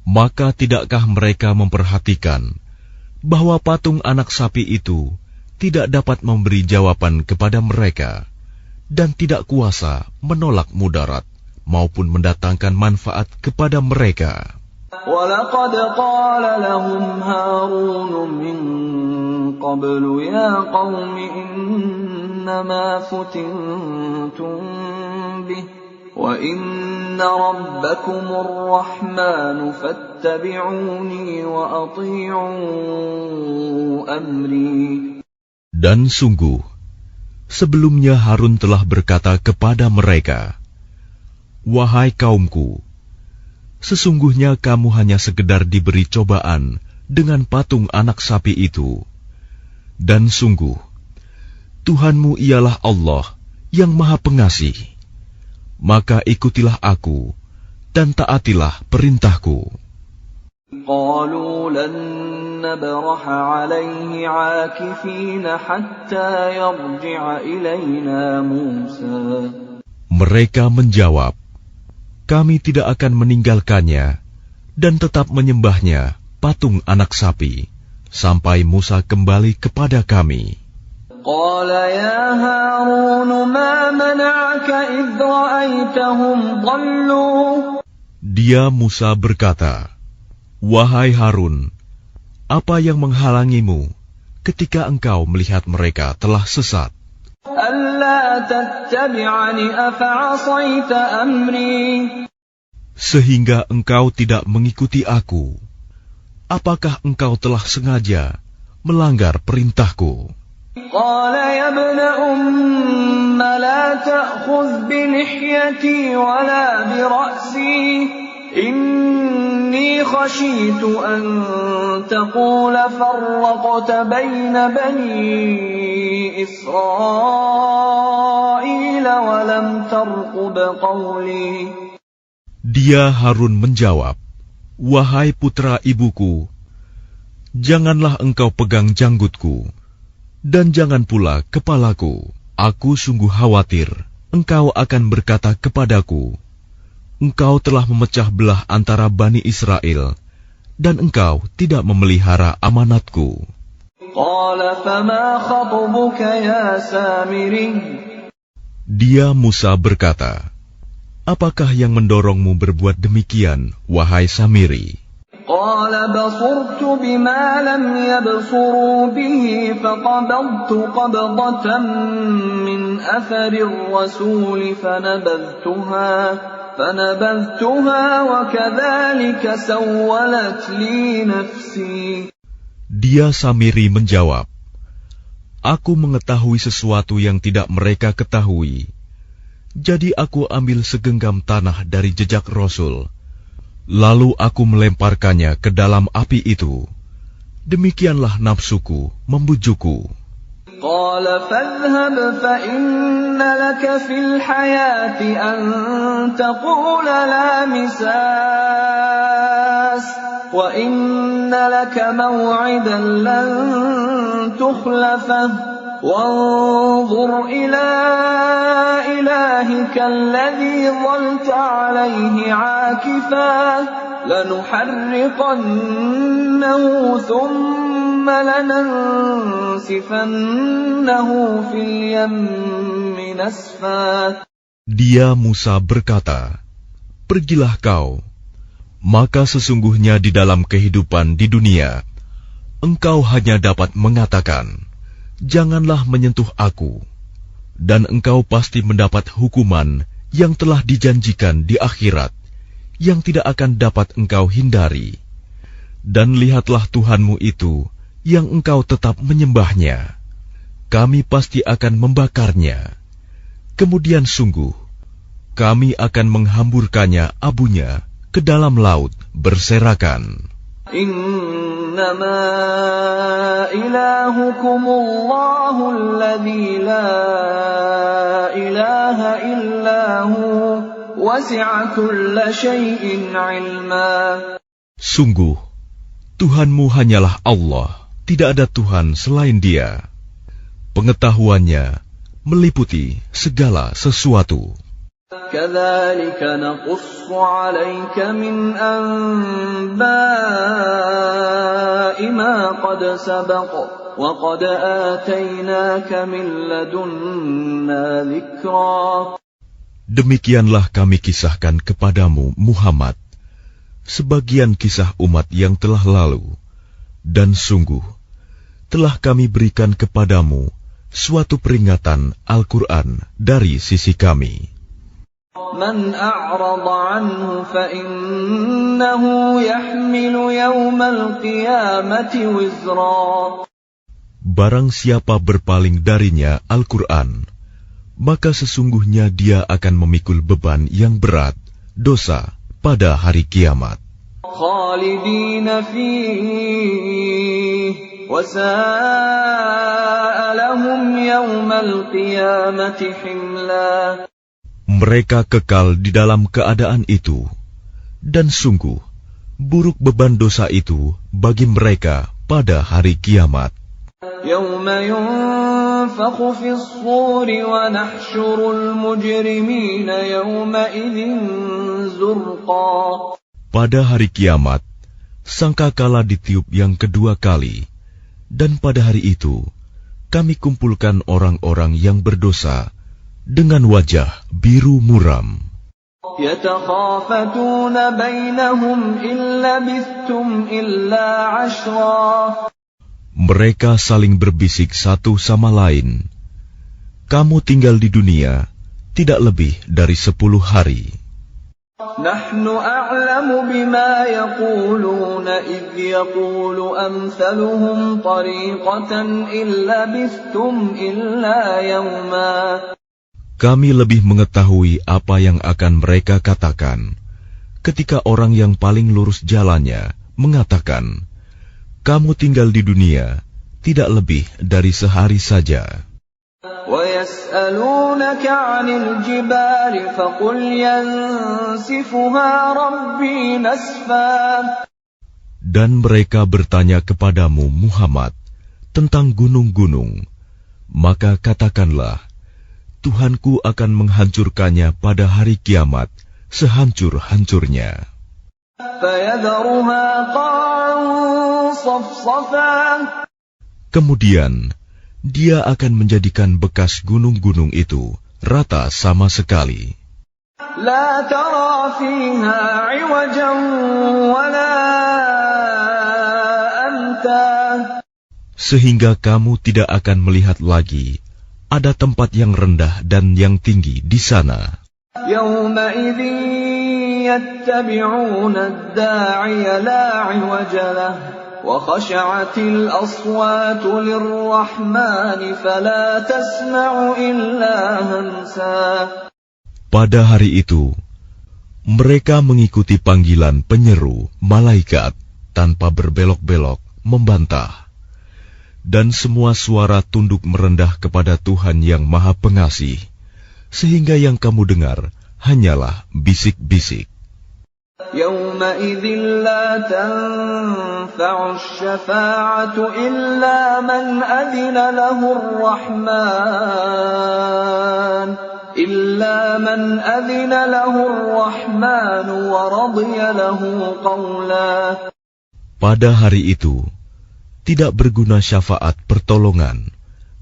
Maka tidakkah mereka memperhatikan bahwa patung anak sapi itu tidak dapat memberi jawaban kepada mereka dan tidak kuasa menolak mudarat maupun mendatangkan manfaat kepada mereka? وَلَقَدْ قَالَ لَهُمْ هَارُونُ مِنْ قَبْلُ يَا قَوْمِ إِنَّمَا فُتِنْتُمْ بِهِ وَإِنَّ رَبَّكُمُ الرَّحْمَنُ فَاتَّبِعُونِي وَأَطِيعُوا أَمْرِي. Dan sungguh, sebelumnya Harun telah berkata kepada mereka, "Wahai kaumku, sesungguhnya kamu hanya sekedar diberi cobaan dengan patung anak sapi itu. Dan sungguh, Tuhanmu ialah Allah yang Maha Pengasih. Maka ikutilah aku dan taatilah perintahku." قالوا لن نبرح عليه عاكفين حتى يرجع إلينا موسى. Mereka menjawab, "Kami tidak akan meninggalkannya dan tetap menyembahnya patung anak sapi sampai Musa kembali kepada kami." قال يا هارون ما منعك إذ رأيتهم ضلوا. Dia Musa berkata, "Wahai Harun, apa yang menghalangimu ketika engkau melihat mereka telah sesat? ألا تتبعني أفعصيت أمري. Sehingga engkau tidak mengikuti aku. Apakah engkau telah sengaja melanggar perintahku?" قال يا ابن أم لا تأخذ بلحيتي ولا برأسي إني خشيت أن تقول فرقت بين بني إسرائيل ولم ترقب قولي. Dia Harun menjawab, "Wahai putra ibuku, janganlah engkau pegang janggutku, dan jangan pula kepalaku. Aku sungguh khawatir engkau akan berkata kepadaku, 'Engkau telah memecah belah antara Bani Israel, dan engkau tidak memelihara amanatku.'" قال فما خطبك يا سامري. Dia Musa berkata, "Apakah yang mendorongmu berbuat demikian, wahai Samiri?" قال بصرت بما لم يبصروا به فقبضت قبضة من أثر الرسول فنبذتها وكذلك سولت لي نفسي. Dia Samiri menjawab, "Aku mengetahui sesuatu yang tidak mereka ketahui. Jadi aku ambil segenggam tanah dari jejak Rasul. Lalu aku melemparkannya ke dalam api itu. Demikianlah nafsuku membujukku." قال فاذهب فإن لك في الحياة أن تقول لا مساس وإن لك موعدا لن تخلفه وانظر إلى إلهك الذي ظلت عليه عاكفا لنحرقنه ثم لننسفنه في اليم نسفا. Dia Musa berkata, "Pergilah kau, maka sesungguhnya di dalam kehidupan di dunia, engkau hanya dapat mengatakan, 'Janganlah menyentuh aku,' dan engkau pasti mendapat hukuman yang telah dijanjikan di akhirat, yang tidak akan dapat engkau hindari. Dan lihatlah Tuhanmu itu, yang engkau tetap menyembahnya. Kami pasti akan membakarnya, Kemudian sungguh, kami akan menghamburkannya abunya ke dalam laut berserakan. Innama ilahukumullahu alladzi la ilaha illahu wasi'a kulla syai'in ilma. Sungguh, Tuhanmu hanyalah Allah, tidak ada Tuhan selain Dia. Pengetahuannya meliputi segala sesuatu. Kadzalika naqussu 'alaika min anba'i ma qad sabaq wa qad atainaka min ladunna dzikra. Demikianlah kami kisahkan kepadamu Muhammad sebagian kisah umat yang telah lalu, dan sungguh telah kami berikan kepadamu suatu peringatan Al-Quran dari sisi kami. Man a'rada anhu fa innahu yahmilu yawmal qiyamati wizra. Barang siapa berpaling darinya Al-Quran, maka sesungguhnya dia akan memikul beban yang berat, dosa, pada hari kiamat. Khalidina fihi wa sa'a lahum yawmal qiyamati himla. Mereka kekal di dalam keadaan itu, dan sungguh buruk beban dosa itu bagi mereka pada hari kiamat. Yawma yunfakhu fis suri wa nahsyurul mujrimina yawma idzin zurqa. Pada hari kiamat, sangkakala ditiup yang kedua kali, dan pada hari itu kami kumpulkan orang-orang yang berdosa dengan wajah biru muram. Yatakhafatuna bainahum illa labithtum illa 'ashra. Mereka saling berbisik satu sama lain, kamu tinggal di dunia tidak lebih dari 10 hari. Nahnu a'lamu bima yaquluna idh yaqulu amthaluhum tariqatan illa labithtum illa yawma. Kami lebih mengetahui apa yang akan mereka katakan ketika orang yang paling lurus jalannya mengatakan, kamu tinggal di dunia tidak lebih dari sehari saja. وَيَسْأَلُونَكَ عَنِ الْجِبَالِ فَقُلْ يَنسِفُهَا رَبِّي نَسْفًا. Dan mereka bertanya kepadamu Muhammad tentang gunung-gunung, maka katakanlah, Tuhanku akan menghancurkannya pada hari kiamat sehancur-hancurnya. فَيَذَرُهَا قَاعًا صَفْصَفًا. Kemudian dia akan menjadikan bekas gunung-gunung itu rata sama sekali. لَا تَرَى فِيهَا عِوَجًا وَلَا أَمْتًا. Sehingga kamu tidak akan melihat lagi ada tempat yang rendah dan yang tinggi di sana. يَوْمَئِذٍ يَتَّبِعُونَ الدَّاعِيَ لَا عِوَجَ لَهُ وَخَشَعَتِ الْأَصْوَاتُ لِلرَّحْمَنِ فَلَا تَسْمَعُ إِلَّا هَمْسًا. Pada hari itu, mereka mengikuti panggilan penyeru malaikat tanpa berbelok-belok membantah. Dan semua suara tunduk merendah kepada Tuhan yang Maha Pengasih, sehingga yang kamu dengar hanyalah bisik-bisik. يَوْمَئِذٍ لَا تَنفَعُ الشَّفَاعَةُ إِلَّا مَنْ أَذِنَ لَهُ الرَّحْمَنُ وَرَضِيَ لَهُ قَوْلًا. Pada hari itu, tidak berguna syafaat pertolongan,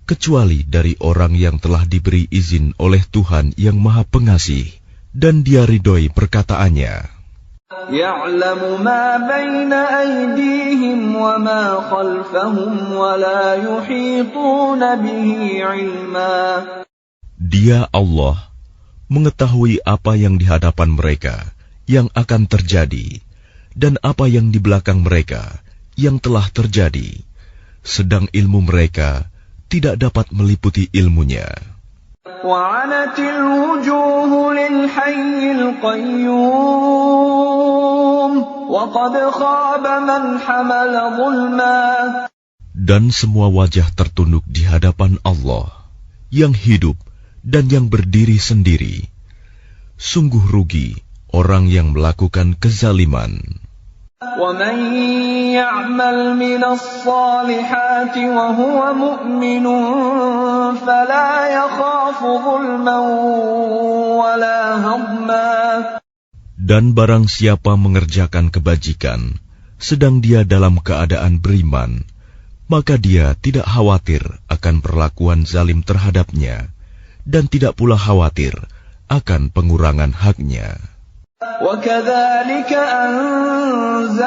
kecuali dari orang yang telah diberi izin oleh Tuhan yang Maha Pengasih, dan dia ridhoi perkataannya. يَعْلَمُ مَا بَيْنَ أَيْدِيهِمْ وَمَا خَلْفَهُمْ وَلَا يُحِيطُونَ بِهِ عِلْمًا. Dia Allah mengetahui apa yang di hadapan mereka yang akan terjadi, dan apa yang di belakang mereka yang telah terjadi, sedang ilmu mereka tidak dapat meliputi ilmunya. وعنت الوجوه للحي القيوم وقد خاب من حمل ظلما. Dan semua wajah tertunduk di hadapan Allah yang hidup dan yang berdiri sendiri. Sungguh rugi orang yang melakukan kezaliman. وَمَن يَعْمَلْ مِنَ الصَّالِحَاتِ وَهُوَ مُؤْمِنٌ فَلَا يَخَافُ ظُلْمًا وَلَا هَضْمًا. Dan barang siapa mengerjakan kebajikan, sedang dia dalam keadaan beriman, maka dia tidak khawatir akan perlakuan zalim terhadapnya, dan tidak pula khawatir akan pengurangan haknya. وَكَذَلِكَ أَنزَلْنَاهُ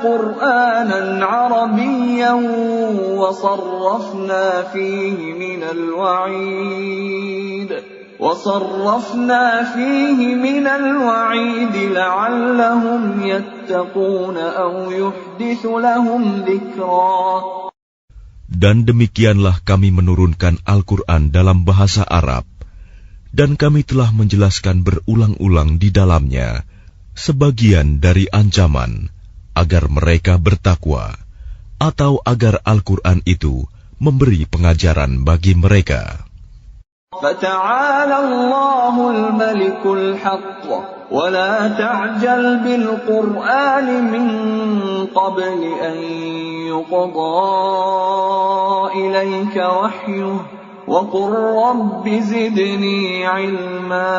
قُرْآنًا عَرَبِيًّا وَصَرَّفْنَا فِيهِ مِنَ الْوَعِيدِ لَعَلَّهُمْ يَتَّقُونَ أَوْ يُحْدِثُ لَهُمْ ذِكْرًا. Dan demikianlah kami menurunkan Al-Quran dalam bahasa Arab, dan kami telah menjelaskan berulang-ulang di dalamnya sebagian dari ancaman agar mereka bertakwa, atau agar Al-Quran itu memberi pengajaran bagi mereka. فَتَعَالَى اللَّهُ الْمَلِكُ الْحَقُّ وَلَا تَعْجَلْ بِالْقُرْآنِ مِنْ قَبْلِ أَنْ يُقْضَى إِلَيْكَ وَحْيُهُ وَقُلْ رَبِّ زِدْنِي عِلْمًا.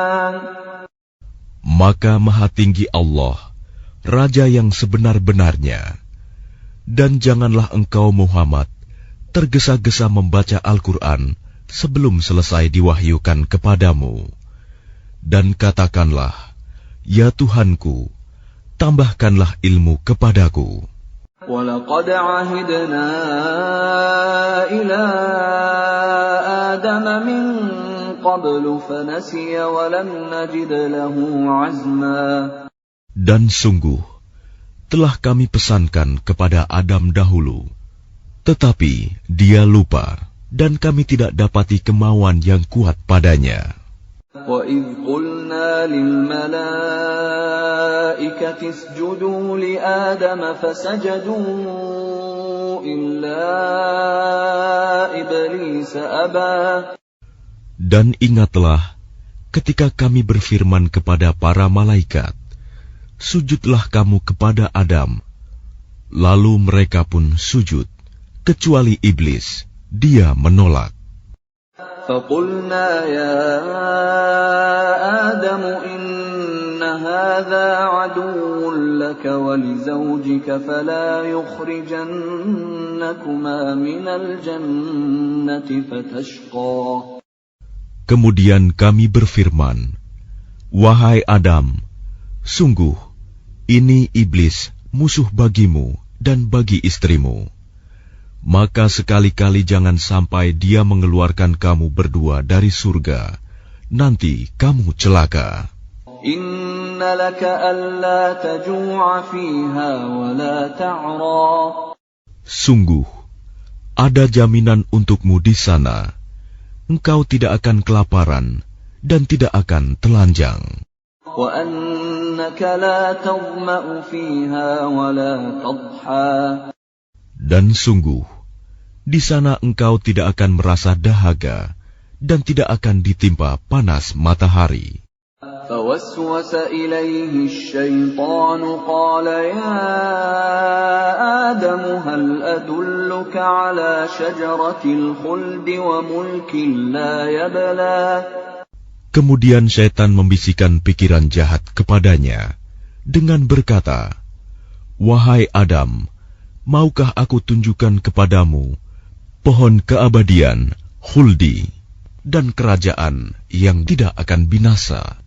Maka Maha Tinggi Allah, Raja yang sebenar-benarnya, dan janganlah engkau Muhammad tergesa-gesa membaca Al-Quran sebelum selesai diwahyukan kepadamu. Dan katakanlah, ya Tuhanku, tambahkanlah ilmu kepadaku. وَلَقَدْ عَهِدْنَا إِلَىٰ آدَمَ مِن قَبْلُ فَنَسِيَ وَلَمْ نَجِدْ لَهُ عَزْمًا. Dan sungguh, telah kami pesankan kepada Adam dahulu, tetapi dia lupa, dan kami tidak dapati kemauan yang kuat padanya. وَإِذْ قُلْنَا لِلْمَلَائِكَةِ اسْجُدُوا لِآدَمَ فَسَجَدُوا إِلَّا إِبْلِيسَ أَبَى. Dan ingatlah ketika kami berfirman kepada para malaikat, sujudlah kamu kepada Adam. Lalu mereka pun sujud, kecuali iblis, dia menolak. فَقُلْنَا يَا آدَمُ إِنَّ هَذَا عَدُوٌّ لَكَ وَلِزَوْجِكَ فَلَا يُخْرِجَنَّكُمَا مِنَ الْجَنَّةِ فَتَشْقَى. Kemudian kami berfirman, wahai Adam, sungguh ini iblis musuh bagimu dan bagi istrimu. Maka sekali-kali jangan sampai dia mengeluarkan kamu berdua dari surga, nanti kamu celaka. Inna laka alla taju'a fiha wa la ta'ra. Sungguh, ada jaminan untukmu di sana. Engkau tidak akan kelaparan dan tidak akan telanjang. Wa annaka la tadma'u fiha wa la tadha. Dan sungguh, di sana engkau tidak akan merasa dahaga dan tidak akan ditimpa panas matahari. فوسوس إليه الشيطان قال يا آدم هل أدلك على شجرة الخلد وملك لا يبلى. Kemudian syaitan membisikkan pikiran jahat kepadanya dengan berkata, wahai Adam, maukah aku tunjukkan kepadamu pohon keabadian, khuldi, dan kerajaan yang tidak akan binasa.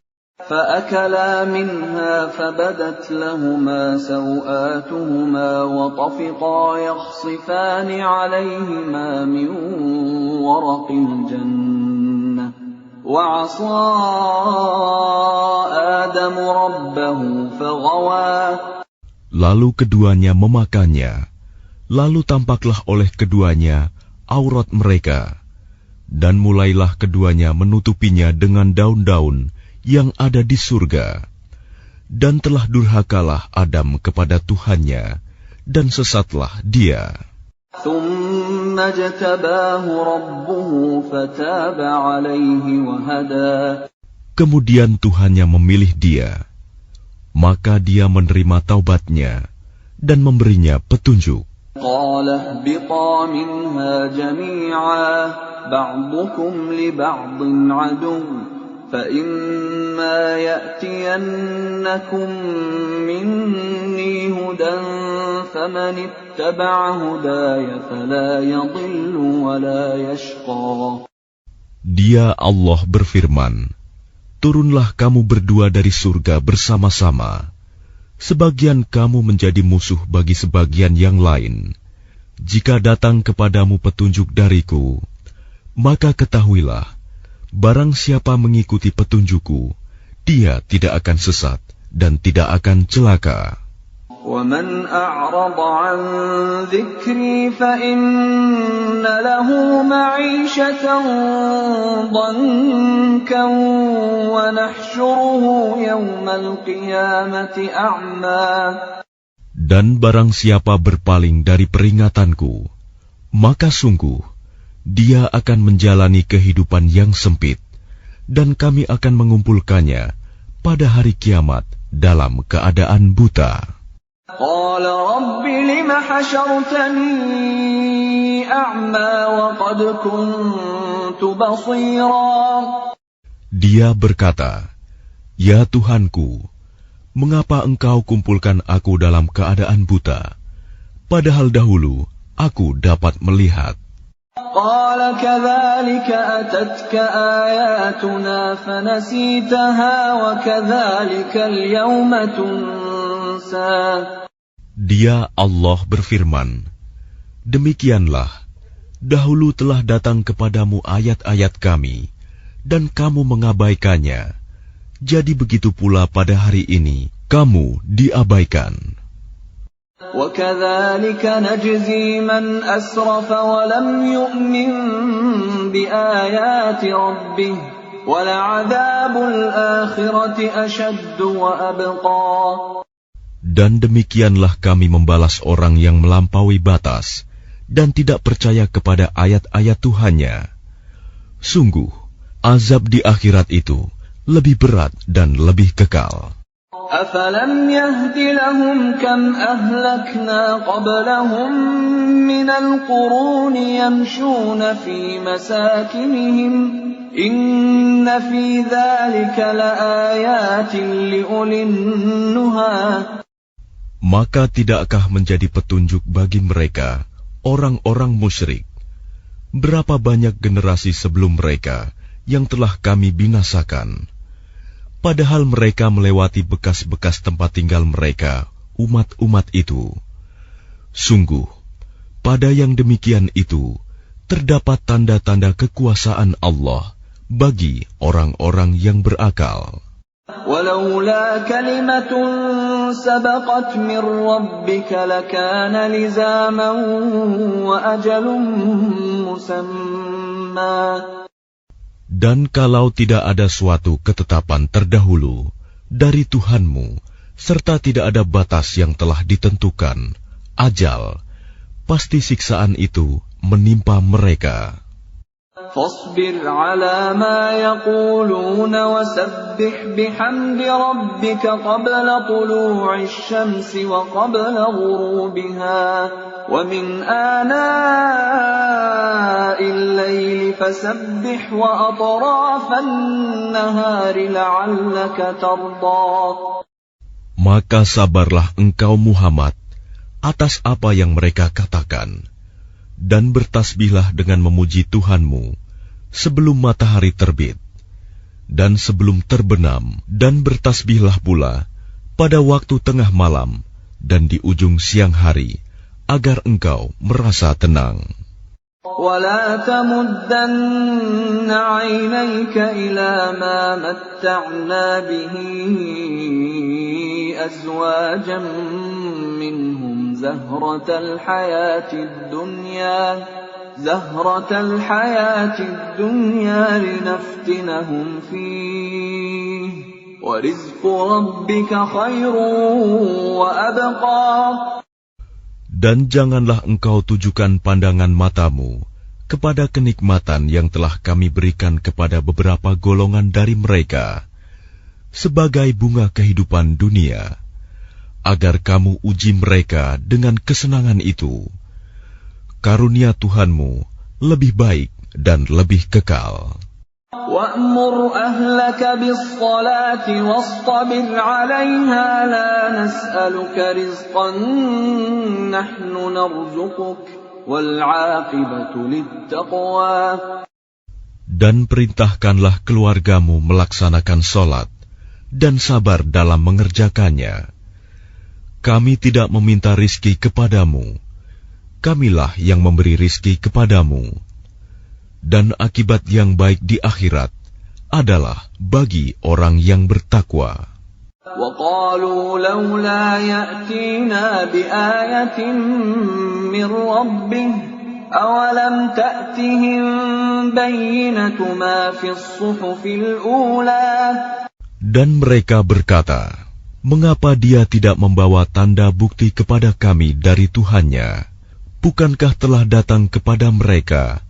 فَأَكَلَا مِنْهَا فَبَدَتْ لَهُمَا سَوْآتُهُمَا وَطَفِقَا يَخْصِفَانِ عَلَيْهِمَا مِنْ وَرَقِ الْجَنَّةِ وَعَصَى آدَمُ رَبَّهُ فَغَوَى. Lalu keduanya memakannya, lalu tampaklah oleh keduanya aurat mereka, Dan mulailah keduanya menutupinya dengan daun-daun yang ada di surga. Dan telah durhakalah Adam kepada Tuhannya, dan sesatlah dia. ثم اجتباه ربه فتاب عليه وهدى. Kemudian Tuhannya memilih dia, maka dia menerima taubatnya dan memberinya petunjuk. قال اهبطا منها جميعا بعضكم لبعض عدو فإما يأتينكم مني هدى فمن اتبع هداي فلا يضل ولا يشقى. Dia Allah berfirman, turunlah kamu berdua dari surga bersama-sama. Sebagian kamu menjadi musuh bagi sebagian yang lain. Jika datang kepadamu petunjuk dariku, maka ketahuilah, barang siapa mengikuti petunjukku, dia tidak akan sesat dan tidak akan celaka. وَمَنْ أَعْرَضَ عَنْ ذِكْرِي فَإِنَّ لَهُ مَعِيشَةً ضَنكًا وَنَحْشُرُهُ يَوْمَ الْقِيَامَةِ أَعْمَى. Dan barang siapa berpaling dari peringatanku, maka sungguh dia akan menjalani kehidupan yang sempit, dan kami akan mengumpulkannya pada hari kiamat dalam keadaan buta. قال رب لم حشرتني أعمى وقد كنت بصيرا. Dia berkata, ya Tuhanku, mengapa engkau kumpulkan aku dalam keadaan buta, padahal dahulu aku dapat melihat. قال كذلك أتتك آياتنا فنسيتها وكذلك اليوم تنسى. Dia Allah berfirman, demikianlah, dahulu telah datang kepadamu ayat-ayat kami, dan kamu mengabaikannya. Jadi begitu pula pada hari ini, kamu diabaikan. وَكَذَلِكَ نَجْزِي مَنْ أَسْرَفَ وَلَمْ يُؤْمِنْ بِآيَاتِ رَبِّهِ وَلَعَذَابُ الْآخِرَةِ أَشَدُّ وَأَبْقَى. Dan demikianlah kami membalas orang yang melampaui batas dan tidak percaya kepada ayat-ayat Tuhannya. Sungguh, azab di akhirat itu lebih berat dan lebih kekal. أَفَلَمْ يَهْدِ لَهُمْ كَمْ أَهْلَكْنَا قَبْلَهُمْ مِنَ الْقُرُونِ يَمْشُونَ فِي مَسَاكِنِهِمْ إِنَّ فِي ذَلِكَ لَآيَاتٍ لِأُولِي النُّهَى. Maka tidakkah menjadi petunjuk bagi mereka, orang-orang musyrik, berapa banyak generasi sebelum mereka yang telah kami binasakan, padahal mereka melewati bekas-bekas tempat tinggal mereka, umat-umat itu. Sungguh, pada yang demikian itu, terdapat tanda-tanda kekuasaan Allah bagi orang-orang yang berakal. وَلَوْلَا كَلِمَةٌ سَبَقَتْ مِنْ رَبِّكَ لَكَانَ لِزَامًا وَأَجَلٌ مُّسَمًّى. Dan kalau tidak ada suatu ketetapan terdahulu dari Tuhanmu, serta tidak ada batas yang telah ditentukan, ajal, pasti siksaan itu menimpa mereka. فاصبر على ما يقولون وسبح بحمد ربك قبل طلوع الشمس وقبل غروبها ومن آناء الليل فسبح وأطراف النهار لعلك ترضى. Maka sabarlah engkau Muhammad atas apa yang mereka katakan, dan bertasbihlah dengan memuji Tuhanmu sebelum matahari terbit dan sebelum terbenam, dan bertasbihlah pula pada waktu tengah malam dan di ujung siang hari, agar engkau merasa tenang. وَلَا تَمُدَّنَّ عَيْنَيْكَ إِلَى مَا مَتَّعْنَا بِهِ أَزْوَاجًا مِّنْهُمْ زَهْرَةَ الْحَيَاةِ الدُّنْيَا زهرة الحياة الدنيا لنفتنهم فيه وَرِزْقُ رَبِّكَ خَيْرٌ وَأَبْقَى. Dan janganlah engkau tujukan pandangan matamu kepada kenikmatan yang telah kami berikan kepada beberapa golongan dari mereka sebagai bunga kehidupan dunia, agar kamu uji mereka dengan kesenangan itu. Karunia Tuhanmu lebih baik dan lebih kekal. وَأْمُرْ أَهْلَكَ بِالصَّلَاةِ وَاصْطَبِرْ عَلَيْهَا لَا نَسْأَلُكَ رِزْقًا نَحْنُ نَرْزُقُكَ وَالْعَاقِبَةُ لِلتَّقْوَى. Dan perintahkanlah keluargamu melaksanakan sholat dan sabar dalam mengerjakannya. Kami tidak meminta rizki kepadamu, kamilah yang memberi rizki kepadamu. Dan akibat yang baik di akhirat adalah bagi orang yang bertakwa. وَقَالُوا لَوْلَا يَأْتِينَا بِآيَةٍ مِّن رَّبِّهِ أَوَلَمْ تَأْتِهِم بَيِّنَةُ مَا فِي الصُّحُفِ الْأُولَى. Dan mereka berkata, mengapa dia tidak membawa tanda bukti kepada kami dari Tuhannya? Bukankah telah datang kepada mereka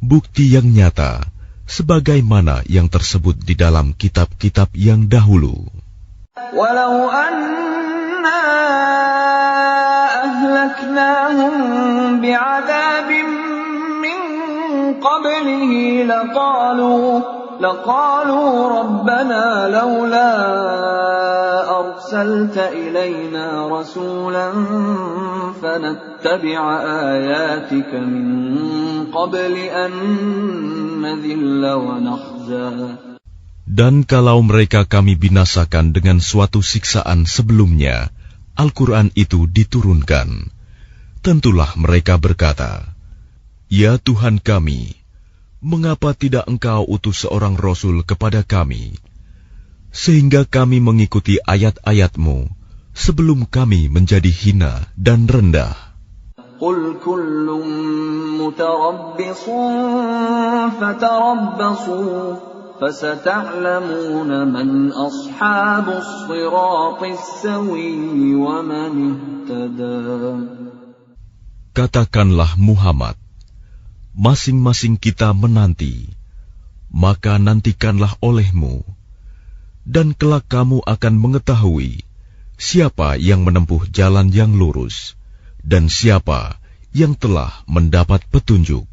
bukti yang nyata, sebagaimana yang tersebut di dalam kitab-kitab yang dahulu. Walau anna ahlaknahum bi'adzabin min qablihi laqalu rabbana laula arsalta ilayna rasulan fanattabi'a ayatika min qabli an nadhilla wa nakhza. Dan kalau mereka kami binasakan dengan suatu siksaan sebelumnya, Al-Quran itu diturunkan, tentulah mereka berkata, Ya Tuhan kami, mengapa tidak Engkau utus seorang Rasul kepada kami, sehingga kami mengikuti ayat-ayat-Mu sebelum kami menjadi hina dan rendah. Qul kullun mutarabbisun fatarabbasu fasata'lamuna man ashabus siratis sawiyyi wa man ihtada. Katakanlah Muhammad, masing-masing kita menanti, maka nantikanlah olehmu, dan kelak kamu akan mengetahui siapa yang menempuh jalan yang lurus, dan siapa yang telah mendapat petunjuk.